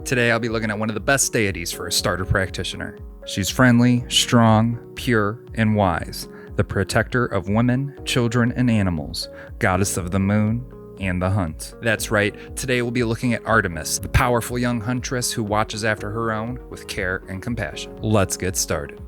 Today I'll be looking at one of the best deities for a starter practitioner. She's friendly, strong, pure, and wise, the protector of women, children, and animals, goddess of the moon and the hunt. That's right, today we'll be looking at Artemis, the powerful young huntress who watches after her own with care and compassion. Let's get started.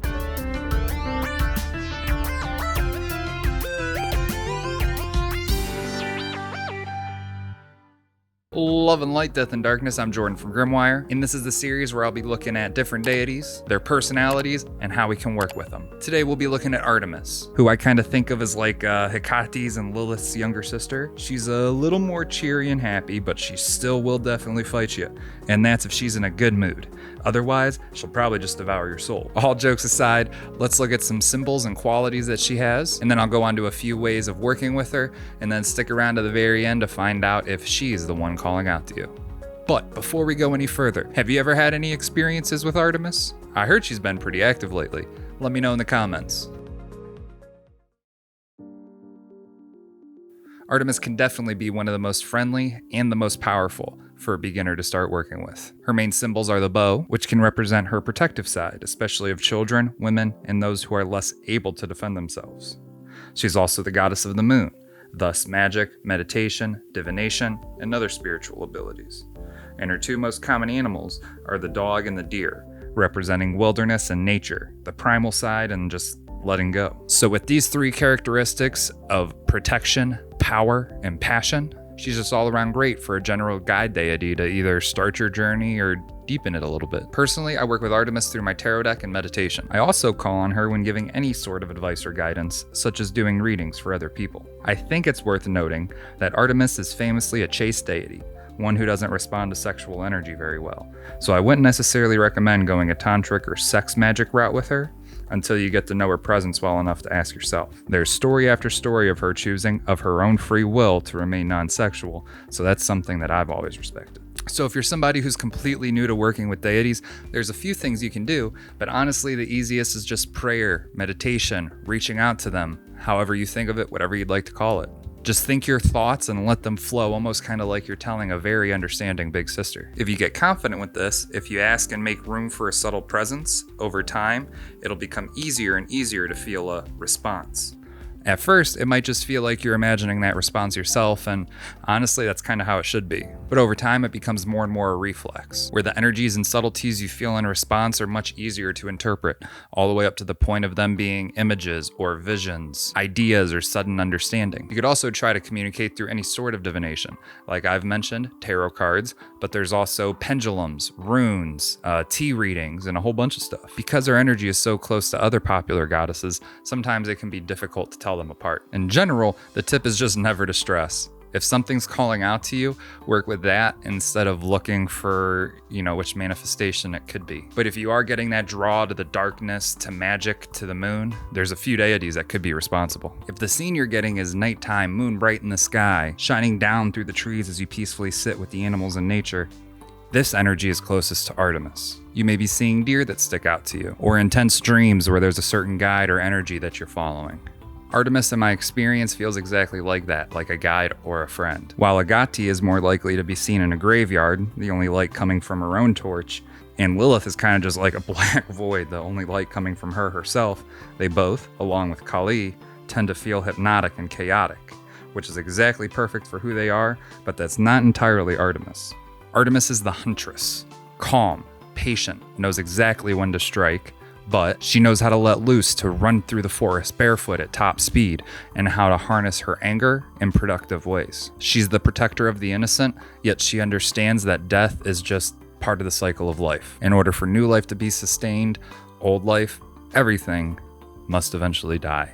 Love and light, death and darkness. I'm Jordan from Grimwire, and this is the series where I'll be looking at different deities, their personalities, and how we can work with them. Today we'll be looking at Artemis, who I kind of think of as like Hecate's and Lilith's younger sister. She's a little more cheery and happy, but she still will definitely fight you, and that's if she's in a good mood. Otherwise, she'll probably just devour your soul. All jokes aside, let's look at some symbols and qualities that she has, and then I'll go on to a few ways of working with her, and then stick around to the very end to find out if she's the one calling out to you. But before we go any further, have you ever had any experiences with Artemis? I heard she's been pretty active lately. Let me know in the comments. Artemis can definitely be one of the most friendly and the most powerful for a beginner to start working with. Her main symbols are the bow, which can represent her protective side, especially of children, women, and those who are less able to defend themselves. She's also the goddess of the moon, thus magic, meditation, divination, and other spiritual abilities. And her two most common animals are the dog and the deer, representing wilderness and nature, the primal side, and just letting go. So with these three characteristics of protection, power, and passion, she's just all around great for a general guide deity to either start your journey or deepen it a little bit. Personally, I work with Artemis through my tarot deck and meditation. I also call on her when giving any sort of advice or guidance, such as doing readings for other people. I think it's worth noting that Artemis is famously a chaste deity, one who doesn't respond to sexual energy very well. So I wouldn't necessarily recommend going a tantric or sex magic route with her until you get to know her presence well enough to ask yourself. There's story after story of her choosing of her own free will to remain non-sexual, so that's something that I've always respected. So if you're somebody who's completely new to working with deities, there's a few things you can do, but honestly the easiest is just prayer, meditation, reaching out to them, however you think of it, whatever you'd like to call it. Just think your thoughts and let them flow, almost kind of like you're telling a very understanding big sister. If you get confident with this, if you ask and make room for a subtle presence, over time, it'll become easier and easier to feel a response. At first, it might just feel like you're imagining that response yourself, and honestly, that's kind of how it should be. But over time, it becomes more and more a reflex, where the energies and subtleties you feel in response are much easier to interpret, all the way up to the point of them being images or visions, ideas, or sudden understanding. You could also try to communicate through any sort of divination. Like I've mentioned, tarot cards, but there's also pendulums, runes, tea readings, and a whole bunch of stuff. Because our energy is so close to other popular goddesses, sometimes it can be difficult to tell them apart. In general, the tip is just never to stress. If something's calling out to you, work with that instead of looking for, which manifestation it could be. But if you are getting that draw to the darkness, to magic, to the moon, there's a few deities that could be responsible. If the scene you're getting is nighttime, moon bright in the sky, shining down through the trees as you peacefully sit with the animals in nature, this energy is closest to Artemis. You may be seeing deer that stick out to you, or intense dreams where there's a certain guide or energy that you're following. Artemis, in my experience, feels exactly like that, like a guide or a friend. While Hecate is more likely to be seen in a graveyard, the only light coming from her own torch, and Lilith is kind of just like a black void, the only light coming from her herself, they both, along with Kali, tend to feel hypnotic and chaotic, which is exactly perfect for who they are, but that's not entirely Artemis. Artemis is the huntress, calm, patient, knows exactly when to strike, but she knows how to let loose, to run through the forest barefoot at top speed, and how to harness her anger in productive ways. She's the protector of the innocent, yet she understands that death is just part of the cycle of life. In order for new life to be sustained, old life, everything must eventually die.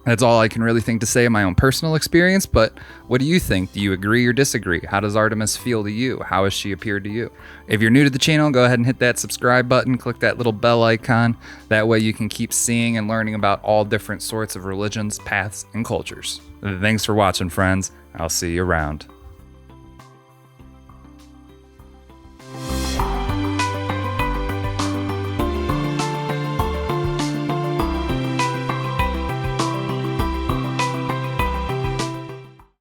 That's all I can really think to say in my own personal experience, but what do you think? Do you agree or disagree? How does Artemis feel to you? How has she appeared to you? If you're new to the channel, go ahead and hit that subscribe button, click that little bell icon. That way you can keep seeing and learning about all different sorts of religions, paths, and cultures. Thanks for watching, friends. I'll see you around.